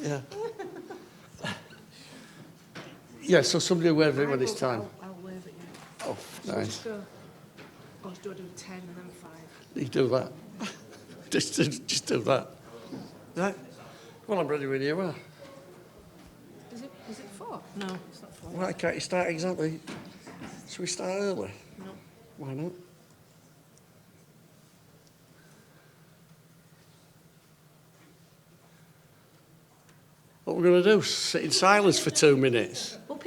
Yeah. Yeah, so somebody wave it when it's time. I'll wave at you. Oh, Should we nice. just go, or do I do 10 and then 5? You do that. just do that. Right? Well, I'm ready when you are. Is it 4? No, it's not 4. Why can't you start exactly? Should we start early? No. Why not? What we're going to do? Sit in silence for 2 minutes? Well,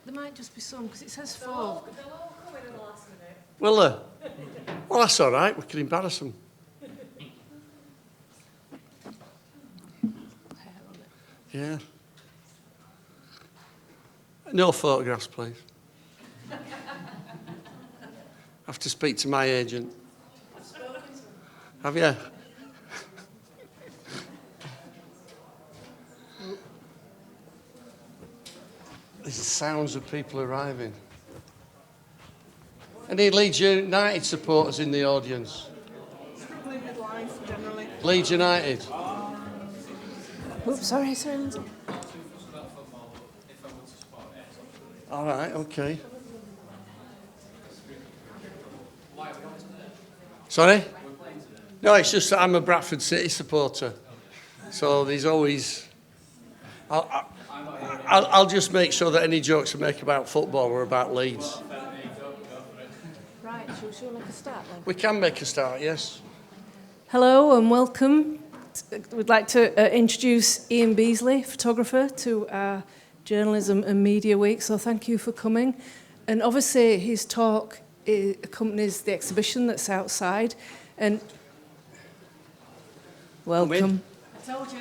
there might just be some, because it says 4. They'll all come in the last minute. Well, well, that's all right. We can embarrass them. Hair on it. Yeah. No photographs, please. I have to speak to my agent. I've spoken to them. Have you? There's sounds of people arriving. Any Leeds United supporters in the audience? Struggling with life, generally. Leeds United. Oops, sorry, Lindsay. All right, okay. Sorry? No, it's just that I'm a Bradford City supporter. So there's always... I'll just make sure that any jokes I make about football are about Leeds. Right, shall we make a start then? We can make a start, yes. Hello and welcome. We'd like to introduce Ian Beesley, photographer, to our Journalism and Media Week, so thank you for coming. And obviously his talk accompanies the exhibition that's outside. And welcome. I told you.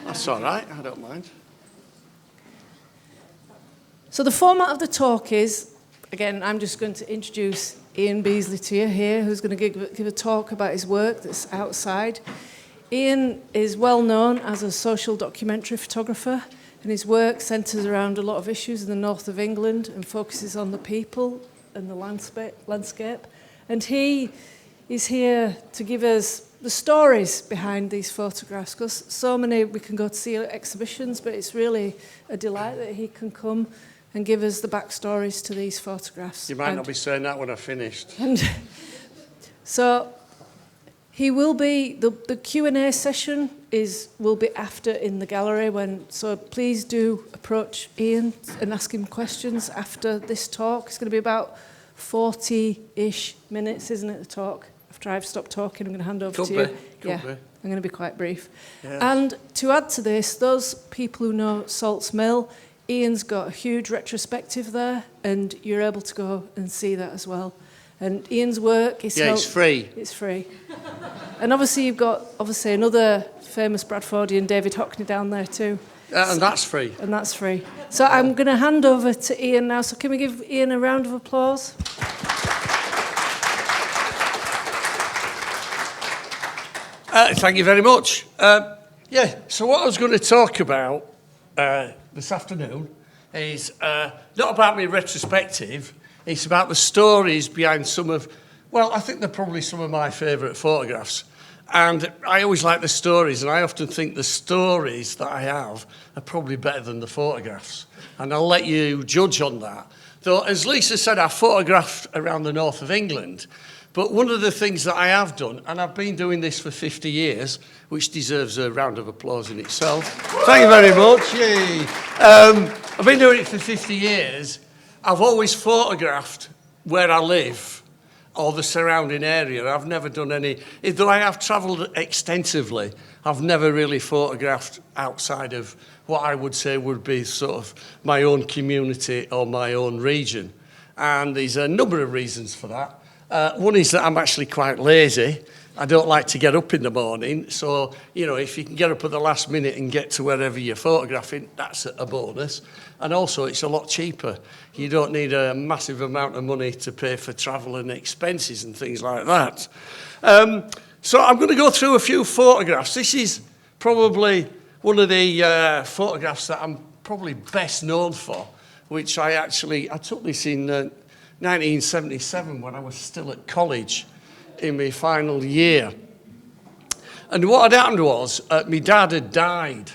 That's all right, I don't mind. So the format of the talk is, again, I'm just going to introduce Ian Beesley to you here, who's going to give a talk about his work that's outside. Ian is well known as a social documentary photographer, and his work centres around a lot of issues in the north of England and focuses on the people and the landscape. And he is here to give us the stories behind these photographs, because so many we can go to see at exhibitions, but it's really a delight that he can come and give us the backstories to these photographs. You might not be saying that when I've finished. And so he will be, the Q&A session will be after in the gallery, so please do approach Ian and ask him questions after this talk. It's going to be about 40-ish minutes, isn't it, the talk? After I've stopped talking, I'm going to hand over to you. Could be. I'm going to be quite brief. Yeah. And to add to this, those people who know Salts Mill, Ian's got a huge retrospective there, and you're able to go and see that as well. And Ian's work is... Yeah, it's free. It's free. And obviously you've got another famous Bradfordian, David Hockney, down there too. And that's free. And that's free. So I'm going to hand over to Ian now. So can we give Ian a round of applause? Thank you very much. So what I was going to talk about this afternoon is not about my retrospective, it's about the stories behind I think they're probably some of my favourite photographs. And I always like the stories, and I often think the stories that I have are probably better than the photographs. And I'll let you judge on that. Though, as Lisa said, I photographed around the north of England. But one of the things that I have done, and I've been doing this for 50 years, which deserves a round of applause in itself. Thank you very much. Yay. I've been doing it for 50 years. I've always photographed where I live or the surrounding area. I've never done any, though I have travelled extensively, I've never really photographed outside of what I would say would be sort of my own community or my own region. And there's a number of reasons for that. One is that I'm actually quite lazy. I don't like to get up in the morning. So, if you can get up at the last minute and get to wherever you're photographing, that's a bonus. And also, it's a lot cheaper. You don't need a massive amount of money to pay for travel and expenses and things like that. So I'm going to go through a few photographs. This is probably one of the photographs that I'm probably best known for, which I took this in 1977 when I was still at college in my final year. And what had happened was, my dad had died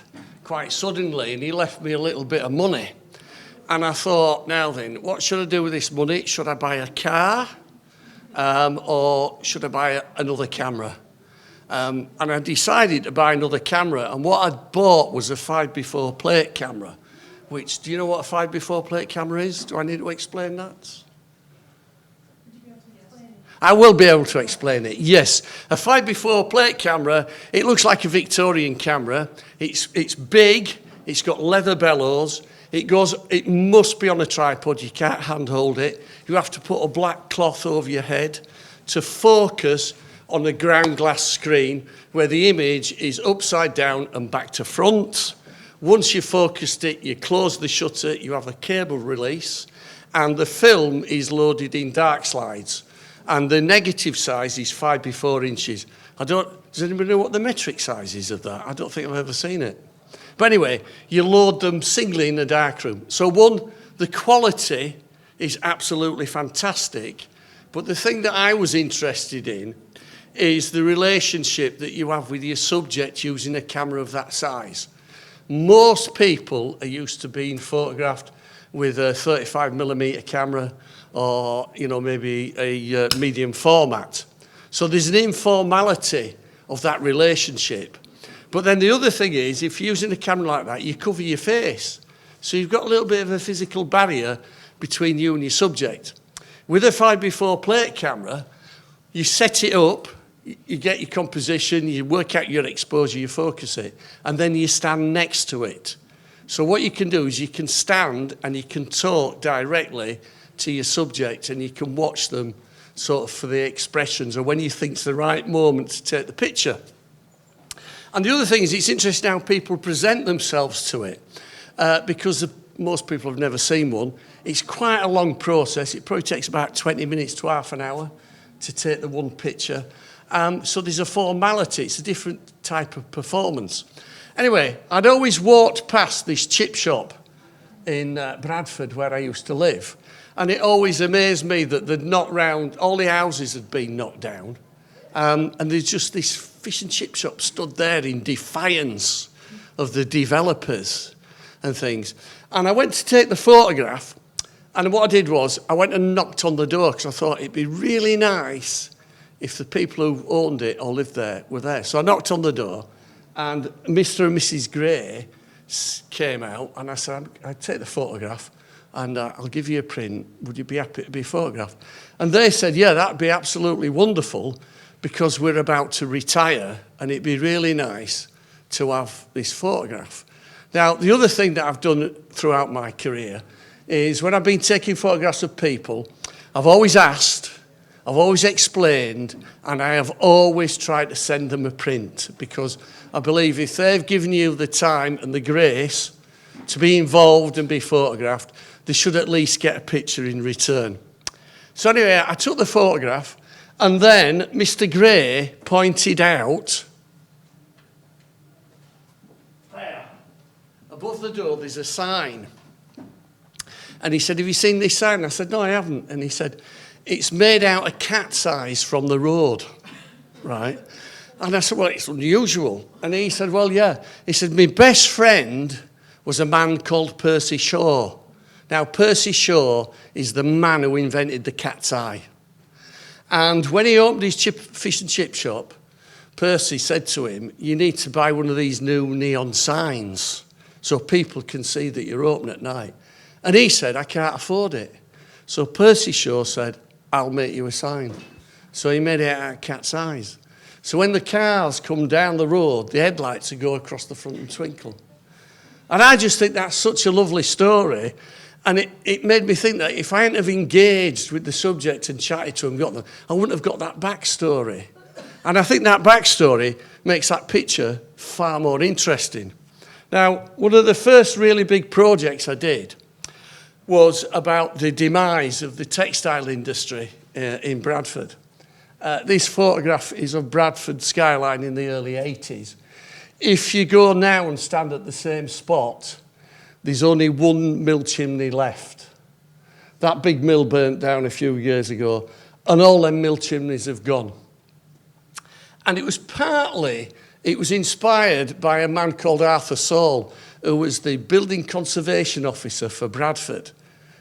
quite suddenly, and he left me a little bit of money. And I thought, now then, what should I do with this money? Should I buy a car or should I buy another camera? And I decided to buy another camera, and what I'd bought was a 5x4 plate camera, which, do you know what a 5x4 plate camera is? Do I need to explain that? I will be able to explain it, yes. A 5x4 plate camera, it looks like a Victorian camera. It's big, it's got leather bellows, it must be on a tripod, you can't handhold it. You have to put a black cloth over your head to focus on a ground glass screen where the image is upside down and back to front. Once you've focused it, you close the shutter, you have a cable release, and the film is loaded in dark slides. And the negative size is 5x4 inches. Does anybody know what the metric size is of that? I don't think I've ever seen it. But anyway, you load them singly in a darkroom. So one, the quality is absolutely fantastic. But the thing that I was interested in is the relationship that you have with your subject using a camera of that size. Most people are used to being photographed with a 35mm camera or, you know, maybe a medium format. So there's an informality of that relationship. But then the other thing is, if you're using a camera like that, you cover your face. So you've got a little bit of a physical barrier between you and your subject. With a 5x4 plate camera, you set it up, you get your composition, you work out your exposure, you focus it, and then you stand next to it. So what you can do is you can stand and you can talk directly to your subject, and you can watch them sort of for the expressions or when you think it's the right moment to take the picture. And the other thing is, it's interesting how people present themselves to it, because most people have never seen one. It's quite a long process. It probably takes about 20 minutes to half an hour to take the one picture. So there's a formality. It's a different type of performance. Anyway, I'd always walked past this chip shop in Bradford where I used to live. And it always amazed me that they'd knocked round, all the houses had been knocked down. And there's just this fish and chip shop stood there in defiance of the developers and things. And I went to take the photograph, and what I did was I went and knocked on the door because I thought it'd be really nice if the people who owned it or lived there were there. So I knocked on the door, and Mr. and Mrs. Gray came out, and I said, I'd take the photograph and I'll give you a print. Would you be happy to be photographed? And they said, yeah, that'd be absolutely wonderful, because we're about to retire and it'd be really nice to have this photograph. Now, the other thing that I've done throughout my career is when I've been taking photographs of people, I've always asked, I've always explained, and I have always tried to send them a print, because I believe if they've given you the time and the grace to be involved and be photographed, they should at least get a picture in return. So anyway, I took the photograph, and then Mr. Gray pointed out, there, above the door, there's a sign. And he said, have you seen this sign? I said, no, I haven't. And he said, it's made out of cat's eyes from the road, right? And I said, well, it's unusual. And he said, well, yeah. He said, my best friend was a man called Percy Shaw. Now, Percy Shaw is the man who invented the cat's eye. And when he opened his fish and chip shop, Percy said to him, you need to buy one of these new neon signs so people can see that you're open at night. And he said, I can't afford it. So Percy Shaw said, I'll make you a sign. So he made it out of cat's eyes. So when the cars come down the road, the headlights will go across the front and twinkle. And I just think that's such a lovely story. And it made me think that if I hadn't have engaged with the subject and chatted to him, I wouldn't have got that backstory. And I think that backstory makes that picture far more interesting. Now, one of the first really big projects I did was about the demise of the textile industry in Bradford. This photograph is of Bradford skyline in the early 80s. If you go now and stand at the same spot, there's only one mill chimney left. That big mill burnt down a few years ago, and all them mill chimneys have gone. And it was partly It was inspired by a man called Arthur Saul, who was the building conservation officer for Bradford,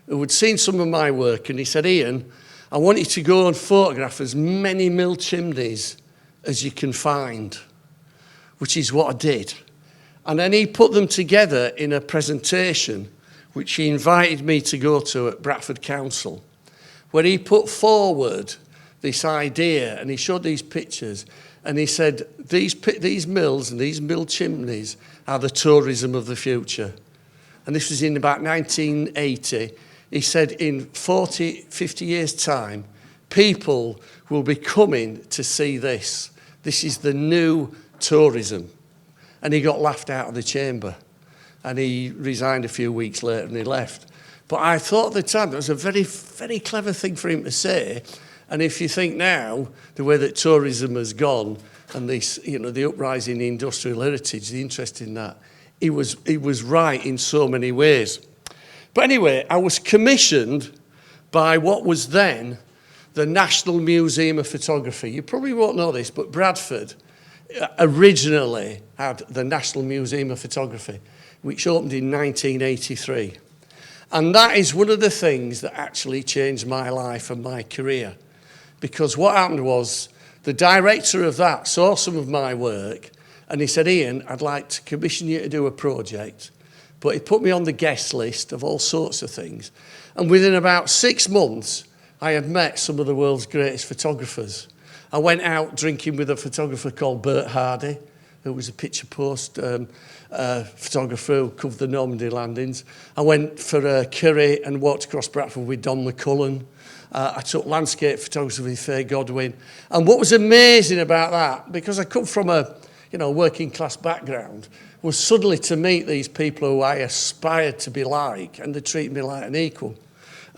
who had seen some of my work, and he said, Ian, I want you to go and photograph as many mill chimneys as you can find, which is what I did. And then he put them together in a presentation, which he invited me to go to at Bradford Council, where he put forward this idea, and he showed these pictures, and he said, these mills and these mill chimneys are the tourism of the future. And this was in about 1980. He said in 40, 50 years' time, people will be coming to see this. This is the new tourism. And he got laughed out of the chamber. And he resigned a few weeks later and he left. But I thought at the time that was a very, very clever thing for him to say. And if you think now, the way that tourism has gone and this, you know, the uprising industrial heritage, the interest in that, he was right in so many ways. But anyway, I was commissioned by what was then the National Museum of Photography. You probably won't know this, but Bradford originally had the National Museum of Photography, which opened in 1983. And that is one of the things that actually changed my life and my career. Because what happened was the director of that saw some of my work and he said, Ian, I'd like to commission you to do a project. But he put me on the guest list of all sorts of things. And within about 6 months, I had met some of the world's greatest photographers. I went out drinking with a photographer called Bert Hardy, who was a picture post photographer who covered the Normandy landings. I went for a curry and walked across Bradford with Don McCullen. I took landscape photography with Faye Godwin. And what was amazing about that, because I come from a working class background, was suddenly to meet these people who I aspired to be like, and they treated me like an equal.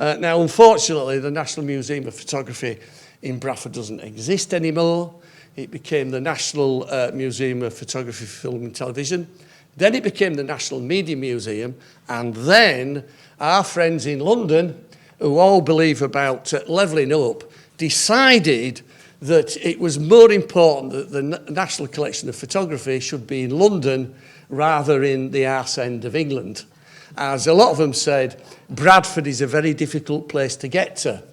Now, unfortunately, the National Museum of Photography in Bradford doesn't exist anymore. It became the National Museum of Photography, Film and Television. Then it became the National Media Museum. And then our friends in London, who all believe about levelling up, decided that it was more important that the National Collection of Photography should be in London rather in the arse end of England. As a lot of them said, Bradford is a very difficult place to get to,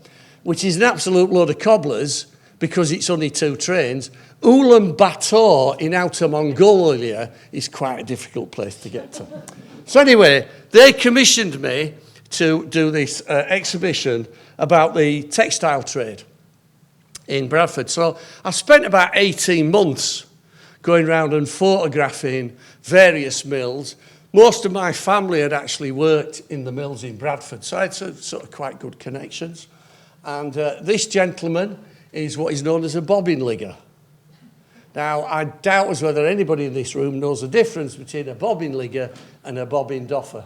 which is an absolute load of cobblers because it's only 2 trains. Ulaanbaatar in Outer Mongolia is quite a difficult place to get to. So anyway, they commissioned me to do this exhibition about the textile trade in Bradford. So I spent about 18 months going around and photographing various mills. Most of my family had actually worked in the mills in Bradford, so I had sort of quite good connections. And this gentleman is what is known as a bobbin ligger. Now, I doubt as whether anybody in this room knows the difference between a bobbin ligger and a bobbin doffer.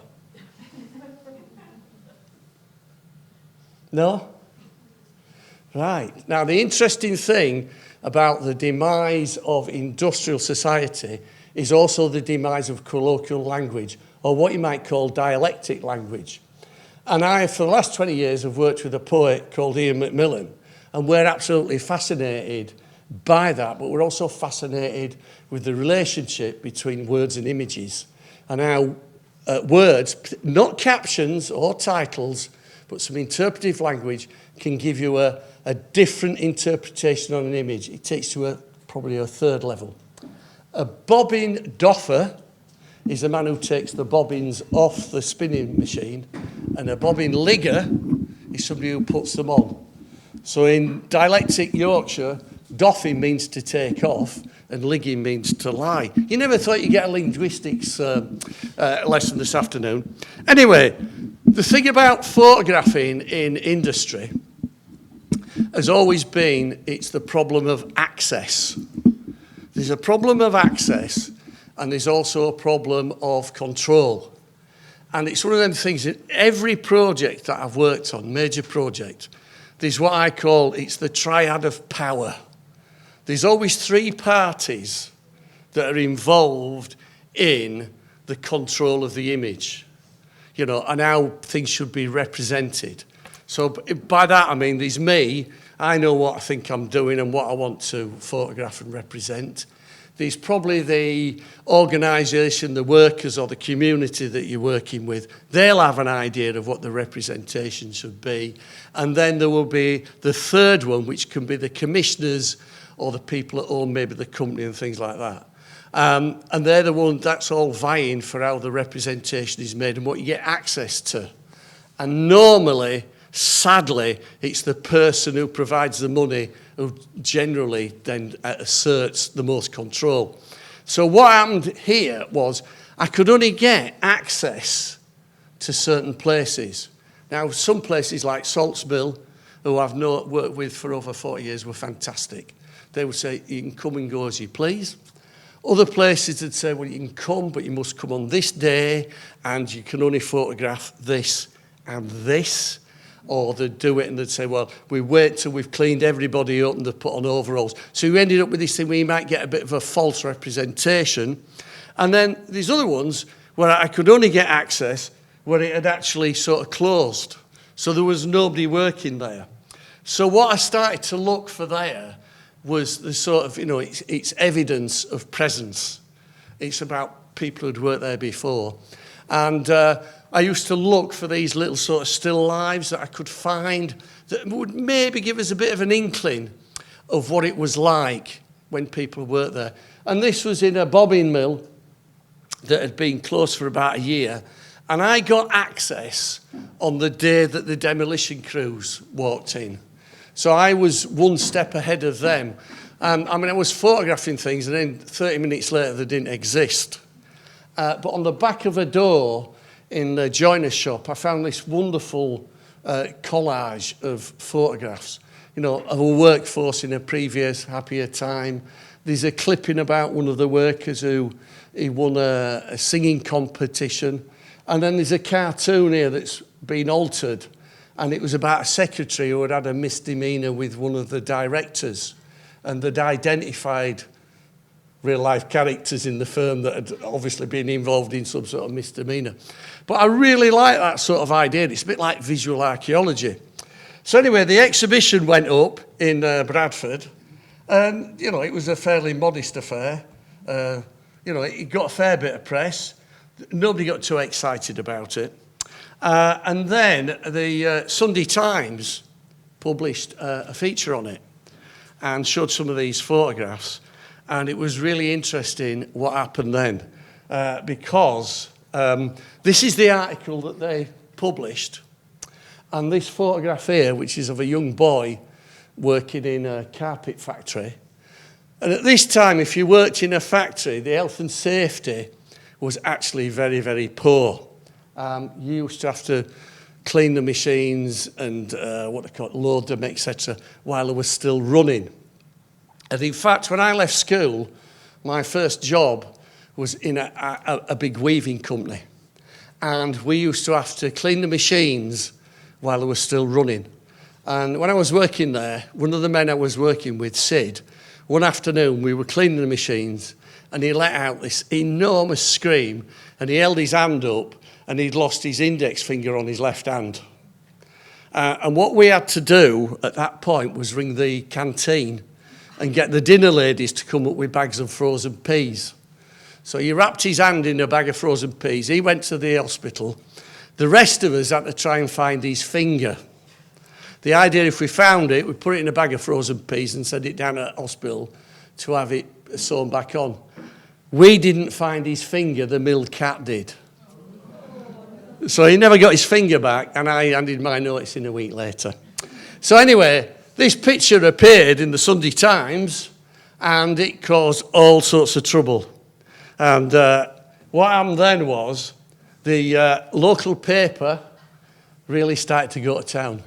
No? Right. Now, the interesting thing about the demise of industrial society is also the demise of colloquial language, or what you might call dialectic language. And I, for the last 20 years, have worked with a poet called Ian Macmillan, and we're absolutely fascinated by that, but we're also fascinated with the relationship between words and images, and how words, not captions or titles, but some interpretive language can give you a different interpretation on an image. It takes you probably a 3rd level. A bobbin doffer is a man who takes the bobbins off the spinning machine, and a bobbin ligger is somebody who puts them on. So in dialectic Yorkshire, doffing means to take off, and ligging means to lie. You never thought you'd get a linguistics lesson this afternoon. Anyway, the thing about photographing in industry has always been, it's the problem of access. There's a problem of access, and there's also a problem of control. And it's one of them things in every project that I've worked on, major project, there's what I call, it's the triad of power. There's always 3 parties that are involved in the control of the image, and how things should be represented. So by that I mean there's me, I know what I think I'm doing and what I want to photograph and represent. there's probably the organisation, the workers or the community that you're working with. They'll have an idea of what the representation should be. And then there will be the third one, which can be the commissioners or the people that own maybe the company and things like that. And they're the one that's all vying for how the representation is made and what you get access to. And normally, sadly, it's the person who provides the money who generally then asserts the most control. So what happened here was I could only get access to certain places. Now, some places like Salts Mill, who I've worked with for over 40 years, were fantastic. They would say, you can come and go as you please. Other places would say, well, you can come, but you must come on this day, and you can only photograph this and this. Or they'd do it and they'd say, well, we wait till we've cleaned everybody up and they've put on overalls. So you ended up with this thing where you might get a bit of a false representation. And then these other ones where I could only get access where it had actually sort of closed. So there was nobody working there. So what I started to look for there was the sort of, it's evidence of presence. It's about people who'd worked there before. And I used to look for these little sort of still lives that I could find that would maybe give us a bit of an inkling of what it was like when people worked there. And this was in a bobbin mill that had been closed for about a year. And I got access on the day that the demolition crews walked in. So I was one step ahead of them. I was photographing things and then 30 minutes later they didn't exist. But on the back of a door in the joiner's shop, I found this wonderful collage of photographs, of a workforce in a previous happier time. There's a clipping about one of the workers he won a singing competition. And then there's a cartoon here that's been altered, and it was about a secretary who had a misdemeanour with one of the directors, and they'd identified real-life characters in the firm that had obviously been involved in some sort of misdemeanour. But I really like that sort of idea. It's a bit like visual archaeology. So anyway, the exhibition went up in Bradford, and, it was a fairly modest affair. It got a fair bit of press. Nobody got too excited about it. And then the Sunday Times published a feature on it and showed some of these photographs. And it was really interesting what happened then, because this is the article that they published. And this photograph here, which is of a young boy working in a carpet factory. And at this time, if you worked in a factory, the health and safety was actually very, very poor. You used to have to clean the machines and load them, etc., while they were still running. And in fact, when I left school, my first job was in a big weaving company. And we used to have to clean the machines while they were still running. And when I was working there, one of the men I was working with, Sid, one afternoon we were cleaning the machines and he let out this enormous scream and he held his hand up and he'd lost his index finger on his left hand. And what we had to do at that point was ring the canteen and get the dinner ladies to come up with bags of frozen peas. So he wrapped his hand in a bag of frozen peas. He went to the hospital. The rest of us had to try and find his finger. The idea, if we found it, we'd put it in a bag of frozen peas and send it down to hospital to have it sewn back on. We didn't find his finger, the mill cat did. So he never got his finger back, and I handed my notice in a week later. So anyway, this picture appeared in the Sunday Times, and it caused all sorts of trouble. And what happened then was the local paper really started to go to town.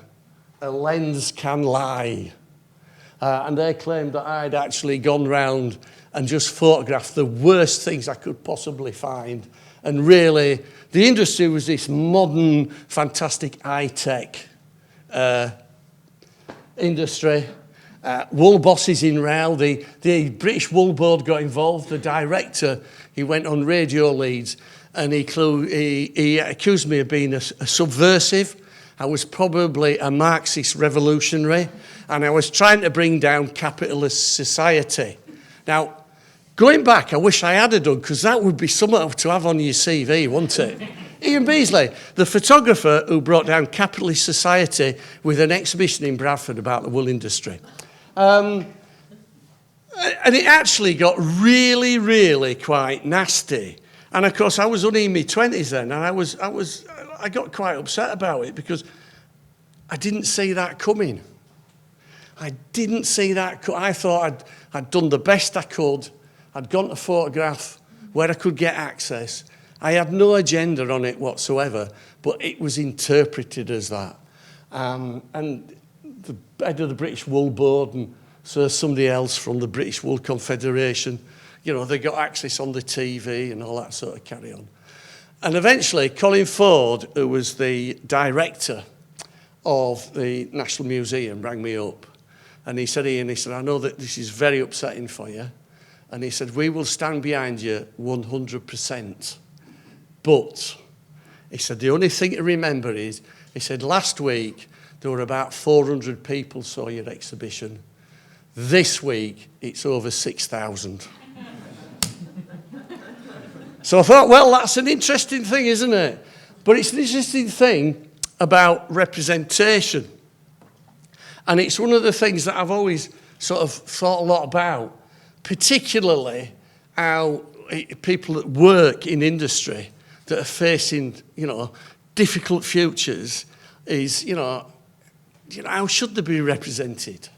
A lens can lie. And they claimed that I'd actually gone round and just photographed the worst things I could possibly find. And really, the industry was this modern, fantastic, high-tech industry. Wool bosses in row. The British Wool Board got involved. The director, he went on radio leads, and he accused me of being a subversive. I was probably a Marxist revolutionary, and I was trying to bring down capitalist society. Now, Going back, I wish I had done, because that would be something to have on your CV, wouldn't it? Ian Beesley, the photographer who brought down capitalist society with an exhibition in Bradford about the wool industry. And it actually got really, really quite nasty. And of course, I was only in my 20s then, and I got quite upset about it because I didn't see that coming. I didn't see that. I thought I'd done the best I could. I'd gone to photograph where I could get access. I had no agenda on it whatsoever, but it was interpreted as that. And the head of the British Wool Board and so somebody else from the British Wool Confederation, you know, they got access on the TV and all that sort of carry on. And eventually, Colin Ford, who was the director of the National Museum, rang me up. And he said, Ian, he said, I know that this is very upsetting for you. And he said, we will stand behind you 100%. But, he said, the only thing to remember is, he said, last week, there were about 400 people saw your exhibition. This week, it's over 6,000. So I thought, well, that's an interesting thing, isn't it? But it's an interesting thing about representation. And it's one of the things that I've always sort of thought a lot about, particularly how people that work in industry that are facing, you know, difficult futures is, you know, how should they be represented?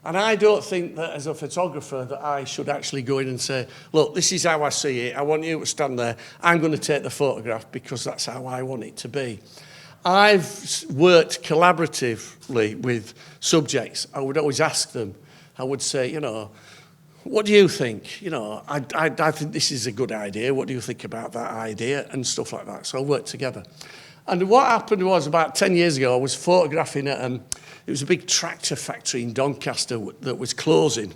And I don't think that as a photographer that I should actually go in and say, look, this is how I see it. I want you to stand there. I'm going to take the photograph because that's how I want it to be. I've worked collaboratively with subjects. I would always ask them. I would say, you know, what do you think? You know, I think this is a good idea. What do you think about that idea? And stuff like that. So I worked together. And what happened was about 10 years ago, I was photographing at, it was a big tractor factory in Doncaster that was closing.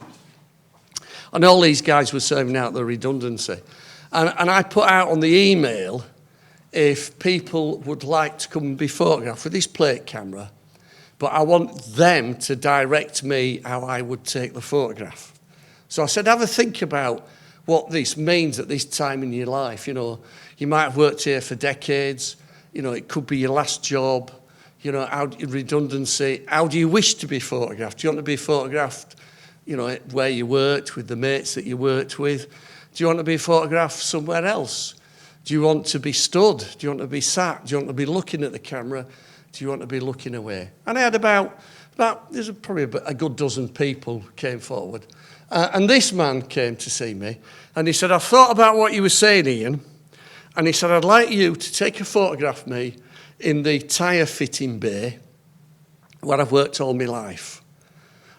And all these guys were serving out the redundancy. And I put out on the email if people would like to come and be photographed with this plate camera, but I want them to direct me how I would take the photograph. So I said, have a think about what this means at this time in your life. You know, you might have worked here for decades. You know, it could be your last job. You know, redundancy. How do you wish to be photographed? Do you want to be photographed, you know, where you worked, with the mates that you worked with? Do you want to be photographed somewhere else? Do you want to be stood? Do you want to be sat? Do you want to be looking at the camera? Do you want to be looking away? And I had there's probably a good dozen people came forward. And this man came to see me, and he said, I've thought about what you were saying, Ian, and he said, I'd like you to take a photograph of me in the tyre fitting bay where I've worked all my life.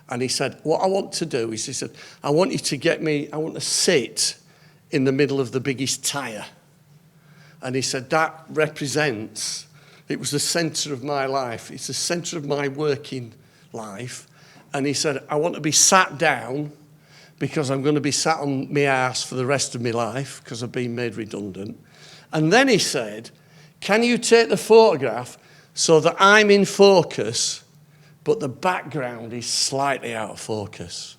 And he said, what I want to do is, he said, I want you to I want to sit in the middle of the biggest tyre. And he said, that represents, it was the centre of my life. It's the centre of my working life. And he said, I want to be sat down because I'm going to be sat on my arse for the rest of my life because I've been made redundant. And then he said, can you take the photograph so that I'm in focus, but the background is slightly out of focus?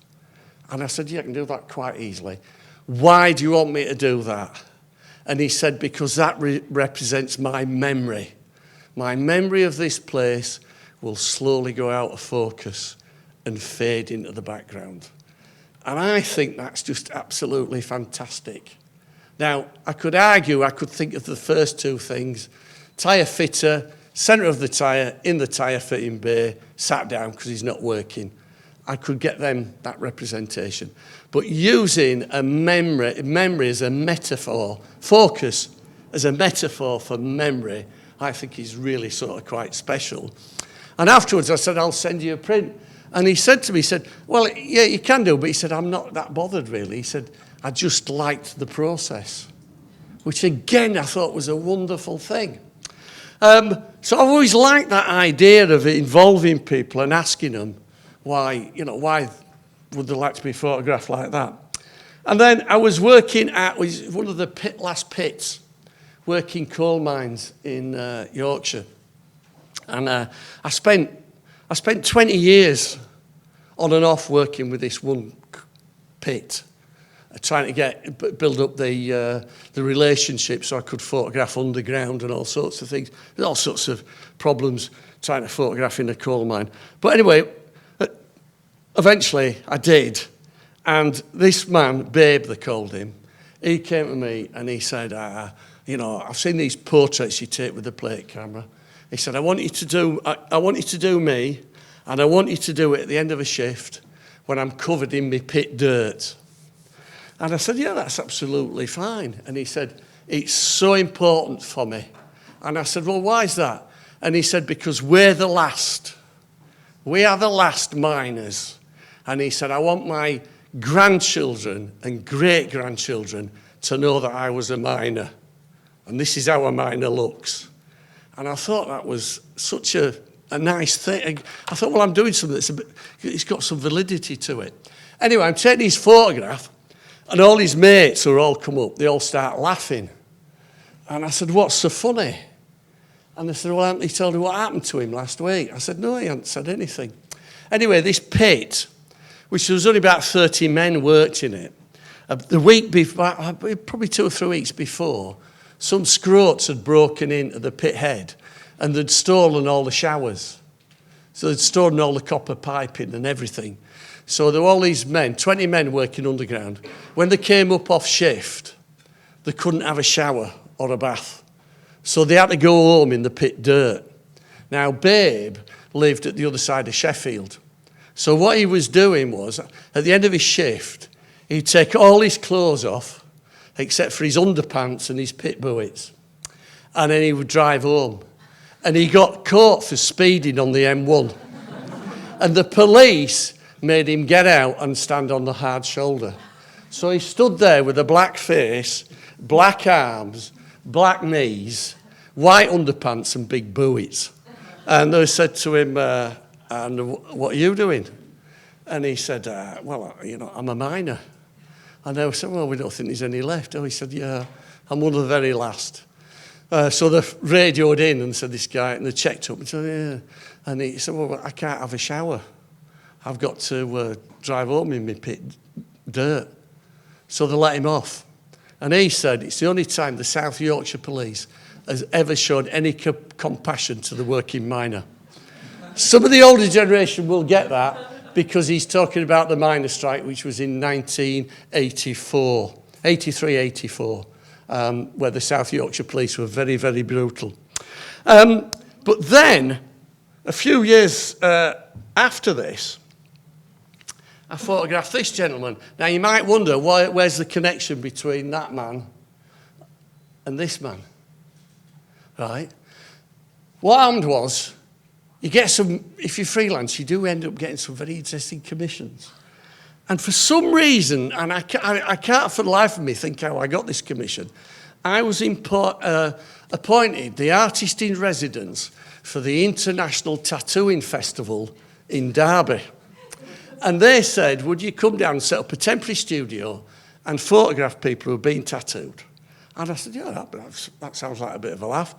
And I said, yeah, I can do that quite easily. Why do you want me to do that? And he said, because that represents my memory. My memory of this place will slowly go out of focus and fade into the background. And I think that's just absolutely fantastic. Now, I could argue, I could think of the first two things. Tyre fitter, centre of the tyre, in the tyre fitting bay, sat down because he's not working. I could get them that representation. But using a memory as a metaphor, focus as a metaphor for memory, I think is really sort of quite special. And afterwards I said, I'll send you a print. And he said to me, he said, well, yeah, you can do, but he said, I'm not that bothered really. He said, I just liked the process, which again I thought was a wonderful thing. So I've always liked that idea of involving people and asking them why would they like to be photographed like that. And then I was working at one of the last pits, working coal mines in Yorkshire. And I spent 20 years on and off working with this one pit, trying to build up the relationship so I could photograph underground and all sorts of things. There's all sorts of problems trying to photograph in a coal mine. But anyway, eventually I did. And this man, Babe, they called him, he came to me and he said, I've seen these portraits you take with the plate camera. He said, I want you to do me, and I want you to do it at the end of a shift when I'm covered in my pit dirt. And I said, yeah, that's absolutely fine. And he said, it's so important for me. And I said, well, why is that? And he said, because we're the last. We are the last miners. And he said, I want my grandchildren and great-grandchildren to know that I was a miner. And this is how a miner looks. And I thought that was such a nice thing. I thought, well, I'm doing something it's got some validity to it. Anyway, I'm taking his photograph, and all his mates who all come up, they all start laughing. And I said, what's so funny? And they said, well, haven't you told me what happened to him last week? I said, no, he hadn't said anything. Anyway, this pit, which there was only about 30 men worked in it, the week before, probably 2 or 3 weeks before, some scroats had broken into the pit head and they'd stolen all the showers. So they'd stolen all the copper piping and everything. So there were all these men, 20 men working underground. When they came up off shift, they couldn't have a shower or a bath. So they had to go home in the pit dirt. Now, Babe lived at the other side of Sheffield. So what he was doing was, at the end of his shift, he'd take all his clothes off, except for his underpants and his pit boots. And then he would drive home. And he got caught for speeding on the M1. And the police made him get out and stand on the hard shoulder. So he stood there with a black face, black arms, black knees, white underpants and big boots. And they said to him, and what are you doing? And he said, well, I'm a miner. And they said, well, we don't think there's any left. Oh, he said, yeah, I'm one of the very last. So they radioed in and said, this guy, and they checked up and said, yeah. And he said, well, I can't have a shower. I've got to drive home in my pit dirt. So they let him off. And he said, it's the only time the South Yorkshire Police has ever shown any compassion to the working miner. Some of the older generation will get that because he's talking about the miner strike, which was in 1984, 83, 84, where the South Yorkshire Police were very, very brutal. But then, a few years after this, I photographed this gentleman. Now, you might wonder, where's the connection between that man and this man? Right? What happened was, you get some, if you're freelance, you do end up getting some very interesting commissions. And for some reason, and I can't for the life of me think how I got this commission, I was appointed the artist in residence for the International Tattooing Festival in Derby. And they said, would you come down and set up a temporary studio and photograph people who have been tattooed? And I said, yeah, that sounds like a bit of a laugh.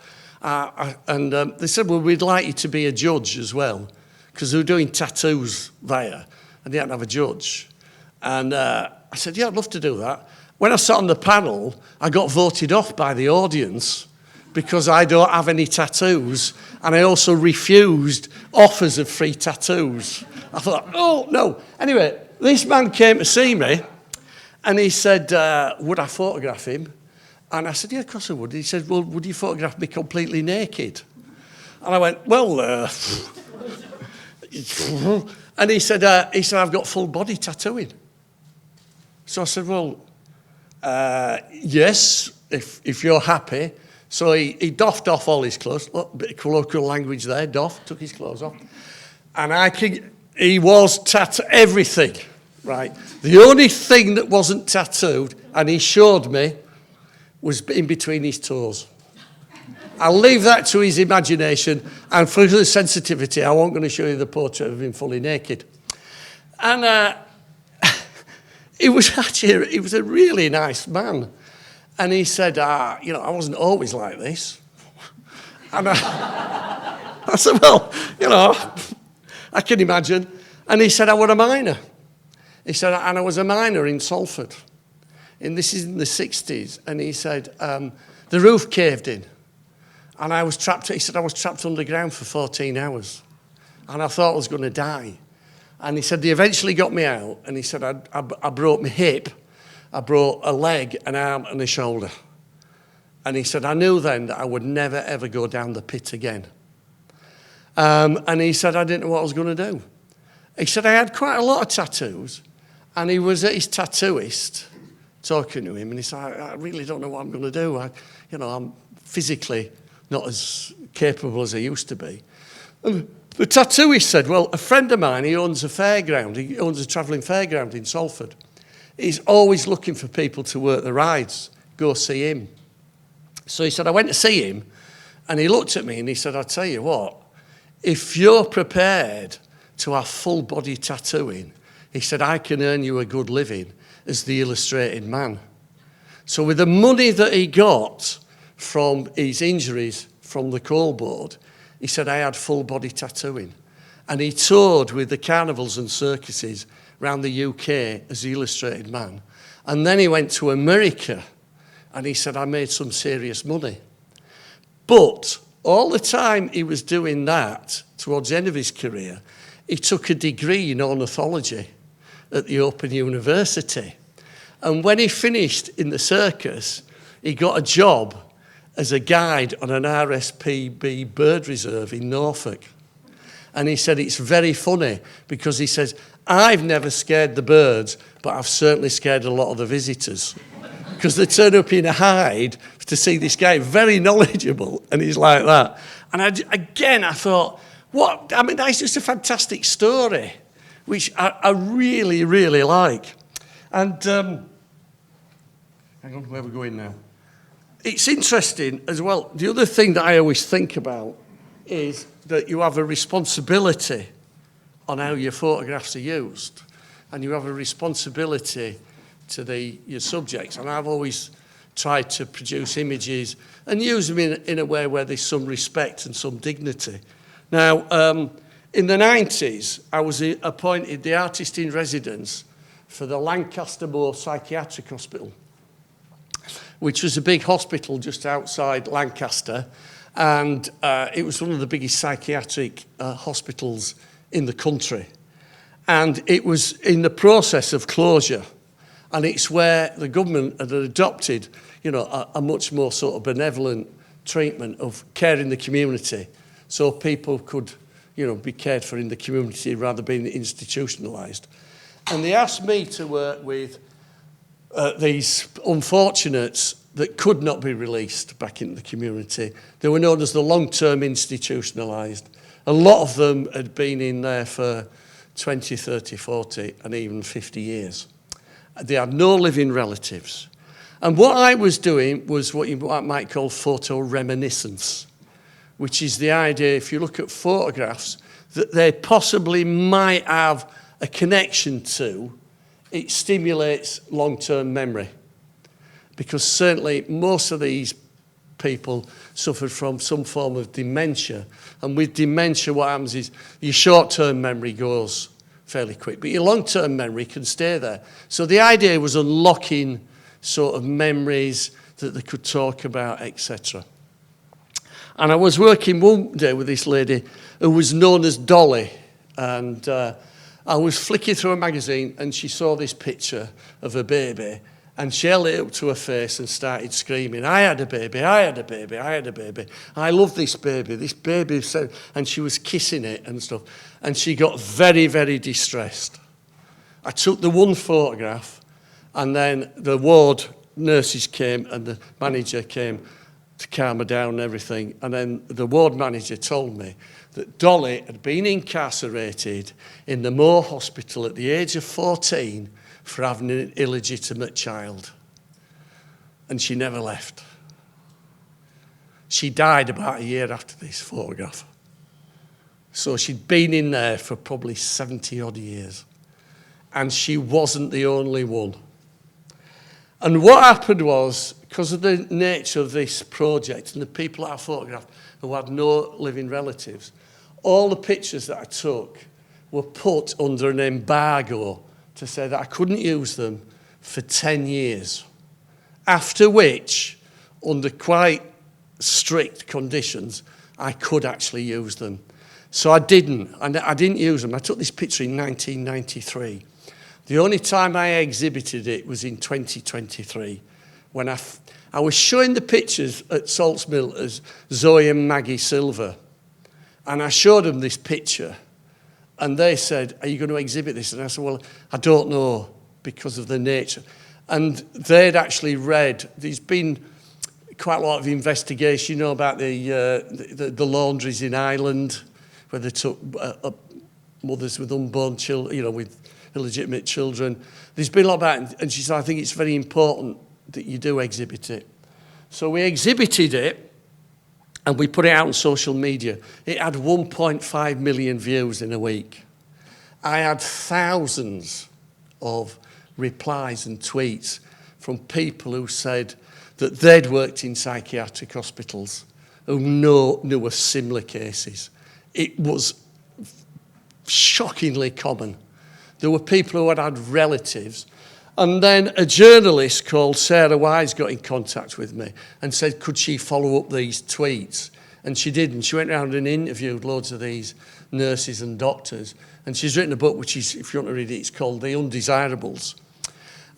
And they said, well, we'd like you to be a judge as well, because they were doing tattoos there, and they hadn't have a judge. And I said, yeah, I'd love to do that. When I sat on the panel, I got voted off by the audience because I don't have any tattoos, and I also refused offers of free tattoos. I thought, oh, no. Anyway, this man came to see me, and he said, would I photograph him? And I said, yeah, of course I would. He said, well, would you photograph me completely naked? And I went, well, and he said, I've got full body tattooing. So I said, well, yes, if you're happy. So he doffed off all his clothes. Look, a bit of colloquial language there, doffed, took his clothes off. And he was tattooed, everything, right? The only thing that wasn't tattooed, and he showed me, was in between his toes. I'll leave that to his imagination, and for the sensitivity, I won't going to show you the portrait of him fully naked. And he was a really nice man. And he said, I wasn't always like this. And I said, well, I can imagine. And he said, I was a miner. He said, and I was a miner in Salford. And this is in the 60s. And he said, the roof caved in. And I was trapped, he said, I was trapped underground for 14 hours. And I thought I was going to die. And he said, they eventually got me out. And he said, I broke my hip. I broke a leg, an arm, and a shoulder. And he said, I knew then that I would never, ever go down the pit again. And he said, I didn't know what I was going to do. He said, I had quite a lot of tattoos. And he was at his tattooist talking to him. And he said, I really don't know what I'm going to do. I'm physically not as capable as I used to be. And the tattooist said, well, a friend of mine, he owns a fairground. He owns a travelling fairground in Salford. He's always looking for people to work the rides. Go see him. So he said, I went to see him. And he looked at me and he said, I'll tell you what, if you're prepared to have full body tattooing, he said, I can earn you a good living as the illustrated man. So with the money that he got from his injuries from the coal board, he said, I had full body tattooing. And he toured with the carnivals and circuses around the UK as the illustrated man. And then he went to America and he said, I made some serious money. But all the time he was doing that, towards the end of his career, he took a degree in ornithology at the Open University. And when he finished in the circus, he got a job as a guide on an RSPB bird reserve in Norfolk. And he said, it's very funny because he says, I've never scared the birds, but I've certainly scared a lot of the visitors. Because they turn up in a hide to see this guy, very knowledgeable, and he's like that. And I thought, that's just a fantastic story, which I really, really like. And, hang on, where are we going now? It's interesting as well. The other thing that I always think about is that you have a responsibility on how your photographs are used, and you have a responsibility to your subjects. And I've always tried to produce images and use them in a way where there's some respect and some dignity. Now, in the 90s, I was appointed the artist in residence for the Lancaster Moor Psychiatric Hospital, which was a big hospital just outside Lancaster. And it was one of the biggest psychiatric hospitals in the country. And it was in the process of closure. And it's where the government had adopted, a much more sort of benevolent treatment of care in the community. So people could, be cared for in the community rather than being institutionalised. And they asked me to work with these unfortunates that could not be released back into the community. They were known as the long-term institutionalised. A lot of them had been in there for 20, 30, 40 and even 50 years. They had no living relatives. And what I was doing was what you might call photoreminiscence, which is the idea, if you look at photographs, that they possibly might have a connection to, it stimulates long-term memory. Because certainly most of these people suffered from some form of dementia. And with dementia, what happens is your short-term memory goes fairly quick, but your long-term memory can stay there. So the idea was unlocking sort of memories that they could talk about, etc. And I was working one day with this lady who was known as Dolly, and I was flicking through a magazine and she saw this picture of a baby, and she held it up to her face and started screaming, I had a baby, I had a baby, I had a baby. I love this baby said, and she was kissing it and stuff. And she got very, very distressed. I took the one photograph, and then the ward nurses came and the manager came to calm her down and everything. And then the ward manager told me that Dolly had been incarcerated in the Moor Hospital at the age of 14 for having an illegitimate child. And she never left. She died about a year after this photograph. So she'd been in there for probably 70 odd years. And she wasn't the only one. And what happened was, because of the nature of this project and the people that I photographed who had no living relatives, all the pictures that I took were put under an embargo to say that I couldn't use them for 10 years, after which, under quite strict conditions, I could actually use them. So I didn't, and I didn't use them. I took this picture in 1993. The only time I exhibited it was in 2023, when I was showing the pictures at Salts Mill as Zoe and Maggie Silver, and I showed them this picture, and they said, "Are you going to exhibit this?" And I said, "Well, I don't know, because of the nature." And they'd actually read, there's been quite a lot of investigation, you know, about the laundries in Ireland, where they took mothers with unborn children, you know, with illegitimate children. There's been a lot about it, and she said, "I think it's very important that you do exhibit it." So we exhibited it, and we put it out on social media. It had 1.5 million views in a week. I had thousands of replies and tweets from people who said that they'd worked in psychiatric hospitals, who knew of similar cases. It was shockingly common. There were people who had relatives. And then a journalist called Sarah Wise got in contact with me and said, could she follow up these tweets? And she did, and she went around and interviewed loads of these nurses and doctors. And she's written a book, which is, if you want to read it, it's called The Undesirables.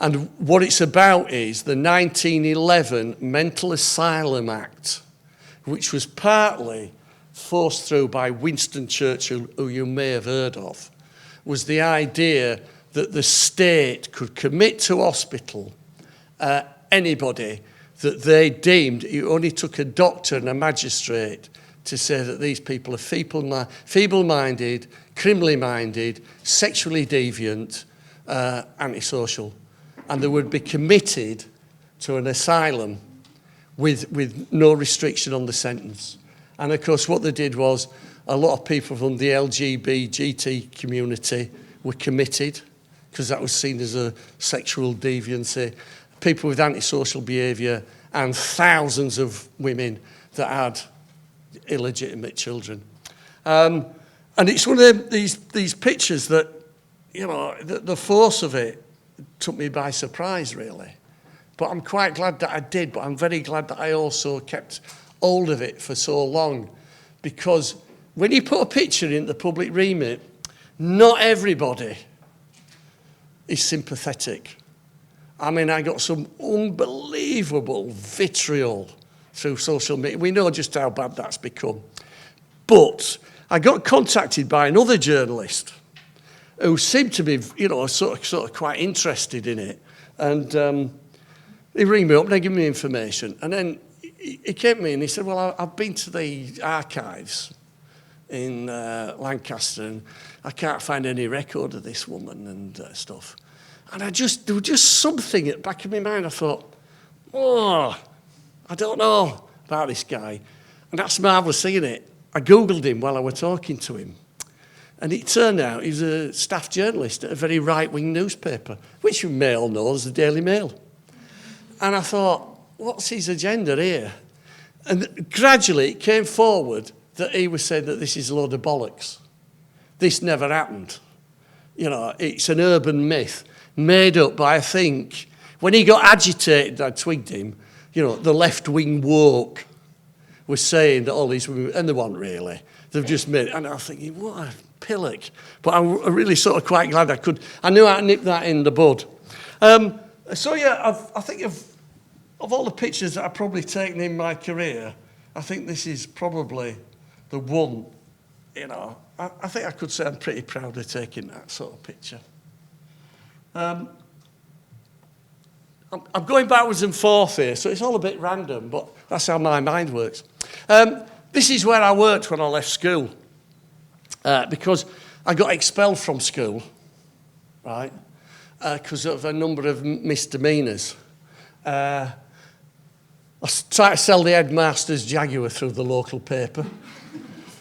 And what it's about is the 1911 Mental Asylum Act, which was partly forced through by Winston Churchill, who you may have heard of, was the idea that the state could commit to hospital anybody that they deemed, it only took a doctor and a magistrate to say that these people are feeble-minded, criminally minded, sexually deviant, antisocial, and they would be committed to an asylum with no restriction on the sentence. And of course what they did was a lot of people from the LGBT community were committed, because that was seen as a sexual deviancy, people with antisocial behaviour, and thousands of women that had illegitimate children. And it's one of these pictures that, you know, the force of it took me by surprise, really. But I'm quite glad that I did, but I'm very glad that I also kept hold of it for so long, because when you put a picture in the public remit, not everybody is sympathetic. I mean, I got some unbelievable vitriol through social media. We know just how bad that's become. But I got contacted by another journalist who seemed to be, you know, sort of quite interested in it. And they ring me up and they give me information. And then he came to me and he said, well, I've been to the archives in Lancaster, and I can't find any record of this woman and stuff. And there was just something at the back of my mind. I thought, oh, I don't know about this guy. And that's marvellous seeing it. I Googled him while I was talking to him. And it turned out he was a staff journalist at a very right-wing newspaper, which you may all know as the Daily Mail. And I thought, what's his agenda here? And gradually it came forward that he was saying that this is a load of bollocks. This never happened. You know, it's an urban myth made up by, I think, when he got agitated, I twigged him, you know, the left-wing woke was saying that all these women, and they weren't really. They've just made it. And I'm thinking, what a pillock. But I'm really sort of quite glad I knew how to nip that in the bud. So yeah, I think of all the pictures that I've probably taken in my career, I think this is probably the one, you know, I think I could say I'm pretty proud of taking that sort of picture. I'm going backwards and forth here, so it's all a bit random, but that's how my mind works. This is where I worked when I left school, because I got expelled from school, right, because of a number of misdemeanours. I tried to sell the headmaster's Jaguar through the local paper.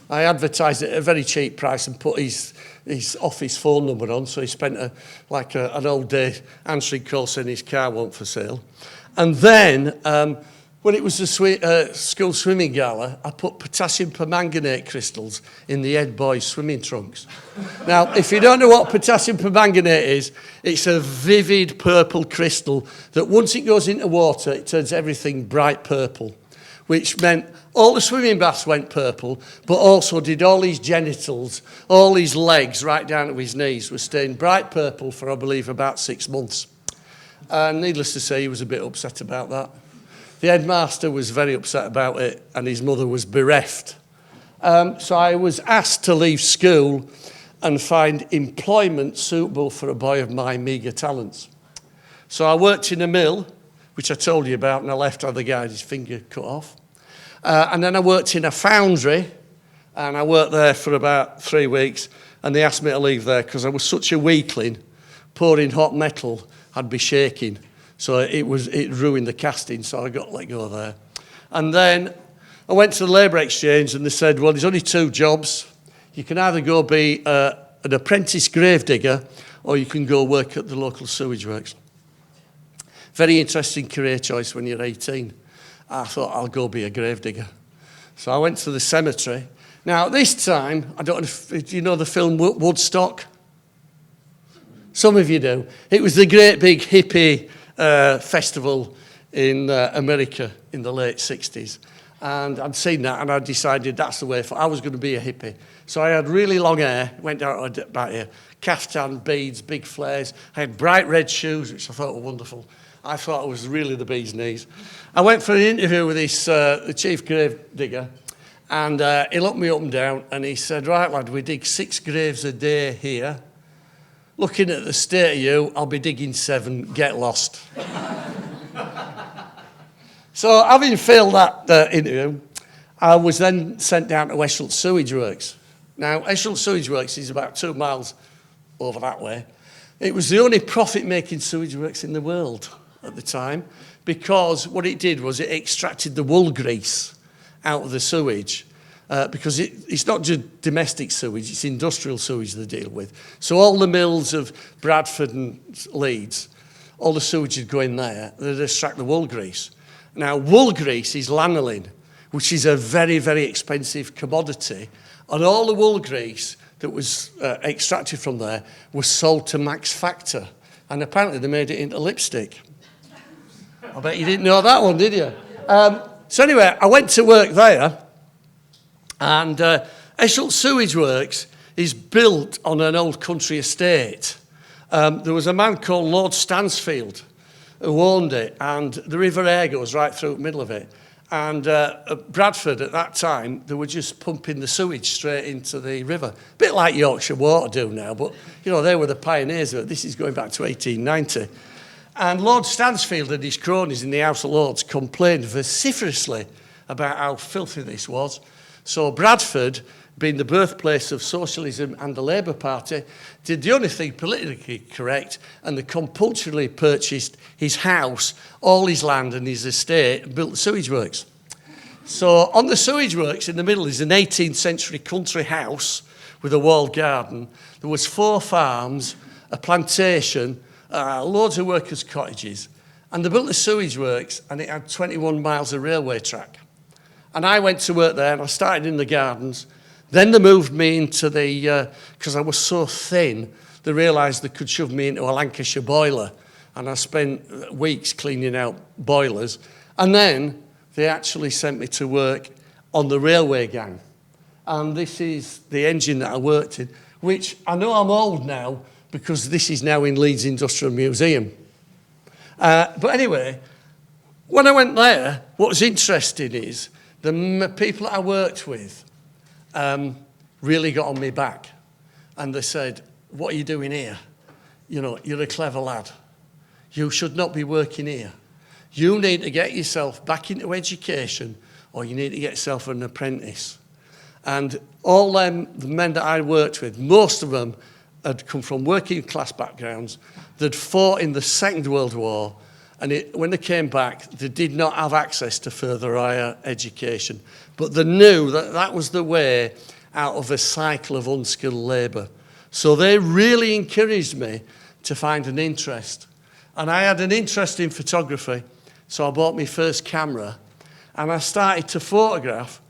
I advertised it at a very cheap price and put his office phone number on, so he spent an all day answering call saying his car wasn't for sale. And then when it was the school swimming gala, I put potassium permanganate crystals in the head boys' swimming trunks. Now, if you don't know what potassium permanganate is, it's a vivid purple crystal that once it goes into water, it turns everything bright purple, which meant all the swimming baths went purple, but also did all his genitals, all his legs, right down to his knees, were stained bright purple for, I believe, about 6 months. And needless to say, he was a bit upset about that. The headmaster was very upset about it, and his mother was bereft. So I was asked to leave school and find employment suitable for a boy of my meagre talents. So I worked in a mill, which I told you about, and I left the guy had his finger cut off. And then I worked in a foundry, and I worked there for about 3 weeks, and they asked me to leave there because I was such a weakling. Pouring hot metal, I'd be shaking. So it ruined the casting, so I got let go there. And then I went to the labour exchange, and they said, well, there's only 2 jobs. You can either go be an apprentice gravedigger, or you can go work at the local sewage works. Very interesting career choice when you're 18. I thought, I'll go be a gravedigger. So I went to the cemetery. Now, this time, I don't know if you know the film Woodstock? Some of you do. It was the great big hippie festival in America in the late 60s. And I'd seen that, and I decided that's the way I was going to be a hippie. So I had really long hair, went down about here, caftan, beads, big flares. I had bright red shoes, which I thought were wonderful. I thought I was really the bee's knees. I went for an interview with the chief grave digger, and he looked me up and down, and he said, right, lad, we dig 6 graves a day here. Looking at the state of you, I'll be digging 7, get lost. So having failed that interview, I was then sent down to Eschalt Sewage Works. Now, Eschalt Sewage Works is about 2 miles over that way. It was the only profit-making sewage works in the world at the time, because what it did was it extracted the wool grease out of the sewage, because it's not just domestic sewage, it's industrial sewage they deal with. So all the mills of Bradford and Leeds, all the sewage would go in there, they'd extract the wool grease. Now, wool grease is lanolin, which is a very, very expensive commodity, and all the wool grease that was extracted from there was sold to Max Factor, and apparently they made it into lipstick. I bet you didn't know that one, did you? So anyway, I went to work there, and Eschalt Sewage Works is built on an old country estate. There was a man called Lord Stansfield who owned it, and the River Aire goes right through the middle of it. And Bradford at that time, they were just pumping the sewage straight into the river. A bit like Yorkshire Water do now, but you know, they were the pioneers of it. This is going back to 1890. And Lord Stansfield and his cronies in the House of Lords complained vociferously about how filthy this was. So Bradford, being the birthplace of socialism and the Labour Party, did the only thing politically correct, and they compulsorily purchased his house, all his land and his estate, and built the sewage works. So on the sewage works in the middle is an 18th century country house with a walled garden. There was 4 farms, a plantation, loads of workers' cottages, and they built the sewage works, and it had 21 miles of railway track. And I went to work there, and I started in the gardens. Then they moved me into the, because I was so thin, they realised they could shove me into a Lancashire boiler, and I spent weeks cleaning out boilers. And then they actually sent me to work on the railway gang. And this is the engine that I worked in, which I know I'm old now, because this is now in Leeds Industrial Museum. But anyway, when I went there, what was interesting is the people that I worked with really got on me back. And they said, what are you doing here? You know, you're a clever lad. You should not be working here. You need to get yourself back into education, or you need to get yourself an apprentice. And all them, the men that I worked with, most of them had come from working class backgrounds. They'd fought in the Second World War, and when they came back, they did not have access to further higher education. But they knew that that was the way out of a cycle of unskilled labour. So they really encouraged me to find an interest. And I had an interest in photography, so I bought my first camera, And I started to photograph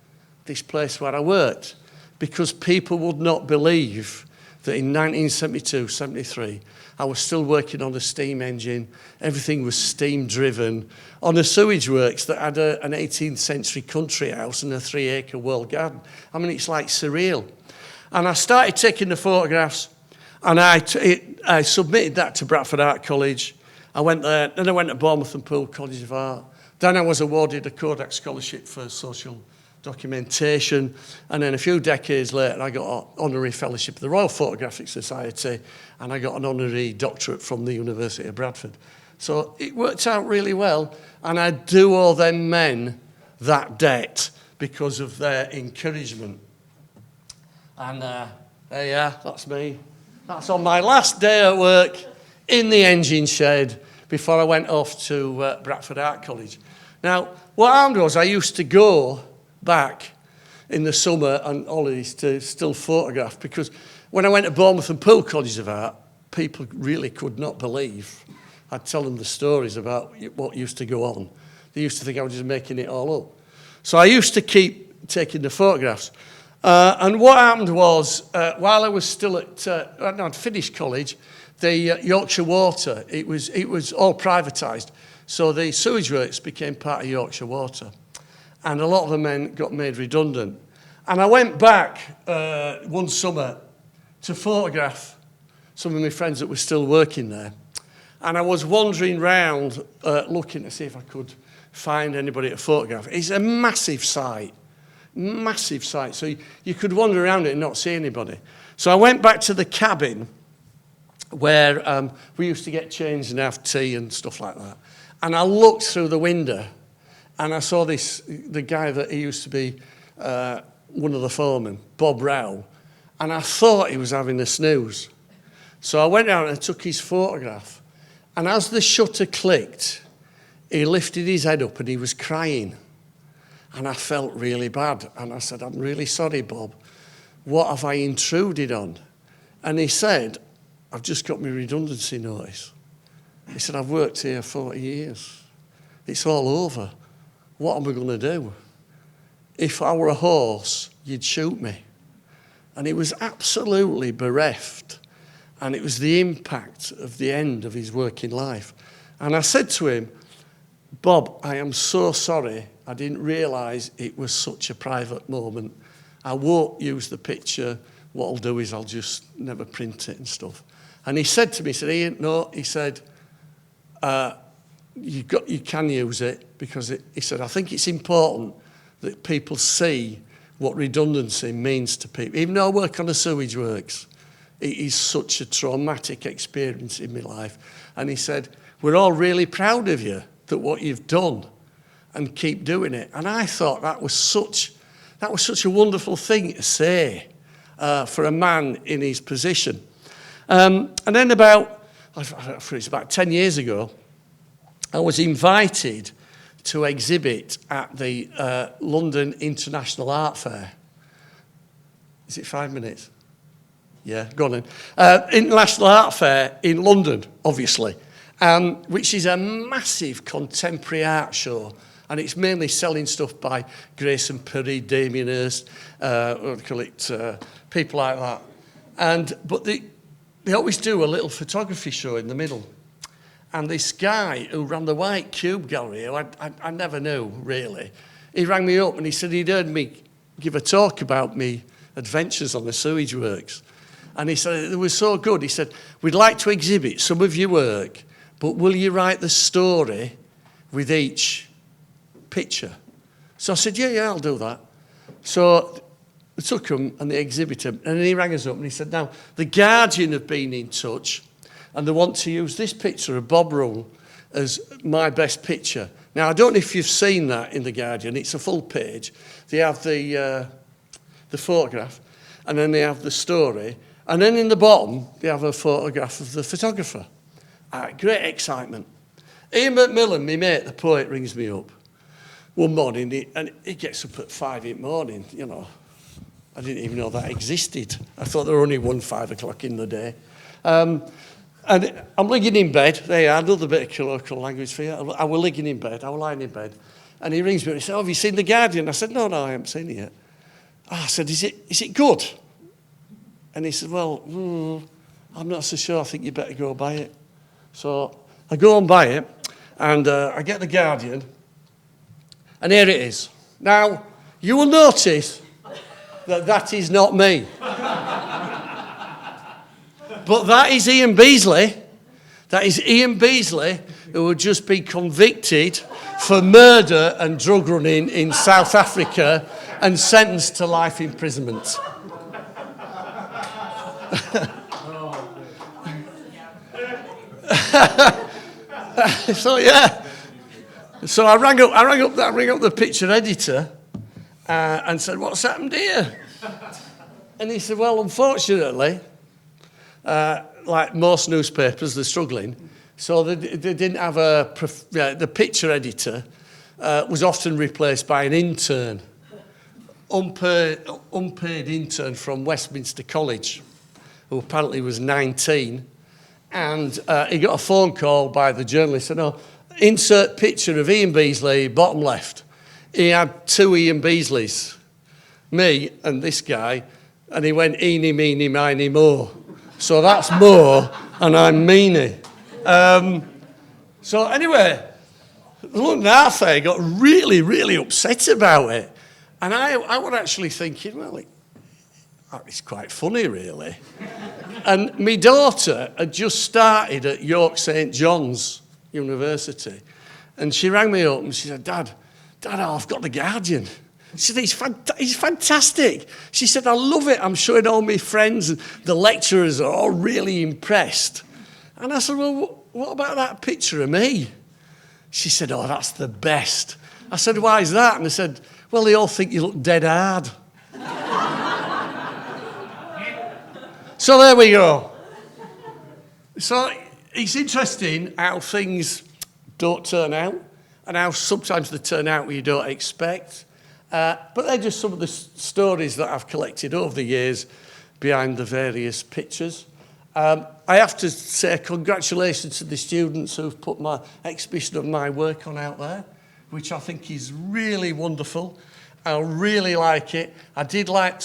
this place where I worked because people would not believe that in 1972, 73, I was still working on a steam engine. Everything was steam driven on a sewage works that had an 18th century country house and a 3-acre world garden. I mean, it's like surreal. And I started taking the photographs, and I submitted that to Bradford Art College. I went there, then I went to Bournemouth and Poole College of Art. Then I was awarded a Kodak Scholarship for social documentation, and then a few decades later I got an honorary fellowship of the Royal Photographic Society, and I got an honorary doctorate from the University of Bradford. So it worked out really well, and I do owe them men that debt because of their encouragement. And there you are, that's me. That's on my last day at work in the engine shed before I went off to Bradford Art College. Now, what happened was I used to go back in the summer and holidays to still photograph, because when I went to Bournemouth and Poole College of Art, people really could not believe I'd tell them the stories about what used to go on. They used to think I was just making it all up. So I used to keep taking the photographs. And what happened was, while I was still I'd finished college, the Yorkshire Water, it was all privatised. So the sewage works became part of Yorkshire Water. And a lot of the men got made redundant. And I went back one summer to photograph some of my friends that were still working there. And I was wandering round looking to see if I could find anybody to photograph. It's a massive site, massive site. So you could wander around it and not see anybody. So I went back to the cabin where we used to get changed and have tea and stuff like that. And I looked through the window, and I saw the guy that he used to be one of the foremen, Bob Rowe, and I thought he was having a snooze. So I went out and I took his photograph, and as the shutter clicked, he lifted his head up and he was crying. And I felt really bad, and I said, "I'm really sorry, Bob. What have I intruded on?" And he said, "I've just got my redundancy notice." He said, "I've worked here 40 years. It's all over. What am I going to do? If I were a horse, you'd shoot me." And he was absolutely bereft. And it was the impact of the end of his working life. And I said to him, "Bob, I am so sorry. I didn't realise it was such a private moment. I won't use the picture. What I'll do is I'll just never print it and stuff." And he said to me, he said, "Ian, no," he said, you can use it, because he said, "I think it's important that people see what redundancy means to people. Even though I work on the sewage works, it is such a traumatic experience in my life." And he said, "We're all really proud of you, that what you've done, and keep doing it." And I thought that was such a wonderful thing to say for a man in his position. And then about 10 years ago, I was invited to exhibit at the London International Art Fair. Is it 5 minutes? Yeah, go on then. International Art Fair in London, obviously, which is a massive contemporary art show. And it's mainly selling stuff by Grayson Perry, Damien Hirst, people like that. But they always do a little photography show in the middle. And this guy who ran the White Cube Gallery, who I never knew, really, he rang me up and he said he'd heard me give a talk about me adventures on the sewage works. And he said it was so good. He said, "We'd like to exhibit some of your work, but will you write the story with each picture?" So I said, yeah, I'll do that. So I took him and they exhibited him. And then he rang us up and he said, "Now, The Guardian have been in touch and they want to use this picture of Bob Rowe as my best picture." Now, I don't know if you've seen that in The Guardian. It's a full page. They have the photograph, and then they have the story. And then in the bottom, they have a photograph of the photographer. Great excitement. Ian Macmillan, my mate, the poet, rings me up one morning, and he gets up at 5 in the morning, you know. I didn't even know that existed. I thought there were only 5 o'clock in the day. And I'm ligging in bed. There you are, another bit of colloquial language for you. I was ligging in bed. I was lying in bed. And he rings me and he said, oh, have you seen The Guardian? I said, no, I haven't seen it yet. I said, is it good? And he said, well, I'm not so sure. I think you better go buy it. So I go and buy it, and I get The Guardian, and here it is. Now, you will notice that is not me. But that is Ian Beesley. That is Ian Beesley, who had just been convicted for murder and drug running in South Africa and sentenced to life imprisonment. So yeah. So I rang up the picture editor and said, "What's happened here?" And he said, "Well, unfortunately, like most newspapers, they're struggling. So they didn't have the picture editor was often replaced by an intern, unpaid intern from Westminster College, who apparently was 19, and he got a phone call by the journalist, and insert picture of Ian Beesley, bottom left. He had two Ian Beesleys, me and this guy, and he went eeny, meeny, miny, mo. So that's Mo, and I'm meanie. So anyway, London Art Fair got really, really upset about it. And I was actually thinking, well, it's quite funny, really. And my daughter had just started at York St John's University. And she rang me up and she said, Dad, I've got The Guardian. She said, he's fantastic. She said, I love it. I'm showing all my friends, and the lecturers are all really impressed. And I said, well, what about that picture of me? She said, oh, that's the best. I said, why is that? And I said, well, they all think you look dead hard. So there we go. So it's interesting how things don't turn out, and how sometimes they turn out where you don't expect. But they're just some of the stories that I've collected over the years behind the various pictures. I have to say congratulations to the students who've put my exhibition of my work on out there, which I think is really wonderful. I really like it. I did like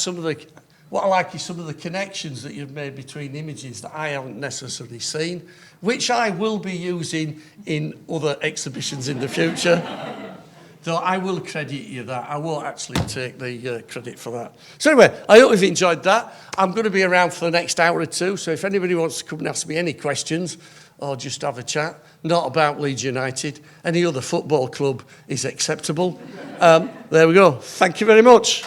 what I like is some of the connections that you've made between images that I haven't necessarily seen, which I will be using in other exhibitions in the future. Though I will credit you that. I won't actually take the credit for that. So anyway, I hope you've enjoyed that. I'm going to be around for the next hour or two, so if anybody wants to come and ask me any questions or just have a chat, not about Leeds United, any other football club is acceptable. There we go. Thank you very much.